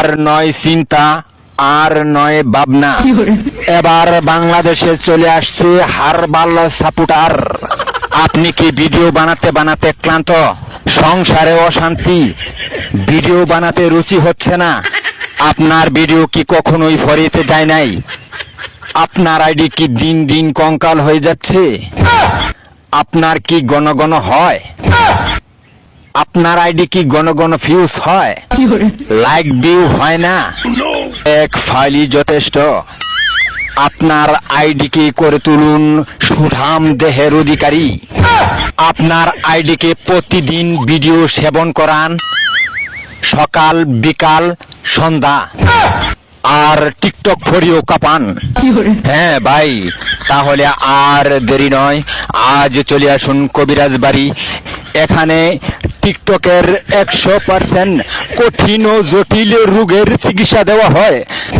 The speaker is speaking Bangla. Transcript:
আর নয় চিন্তা, আর নয় ভাবনা। এবার বাংলাদেশে চলে আসছে হারবাল সাপোর্টার। আপনি কি ভিডিও বানাতে বানাতে ক্লান্ত? সংসারে অশান্তি, ভিডিও বানাতে রুচি হচ্ছে না? আপনার ভিডিও কি কখনোই ফরিতে যায় নাই? আপনার আইডি কি দিন দিন কঙ্কাল হয়ে যাচ্ছে? আপনার কি ঘন ঘন হয়? আপনার আইডি কি ঘন ঘন ফিউজ হয়? লাইক ভিউ হয় না? এক ফাইলই যথেষ্ট। আপনার আইডিকে করে তুলুন সুঠাম দেহের অধিকারী। আপনার আইডিকে প্রতিদিন ভিডিও সেবন করান, সকাল বিকাল সন্ধ্যা, আর টিকটক ফরিও কাপান। হ্যাঁ ভাই, তাহলে আর দেরি নয়, আজ চলে আসুন কবিরাজ বাড়ি। এখানে টিকটকের 100% কঠিন ও জটিল রোগের চিকিৎসা দেওয়া হয়।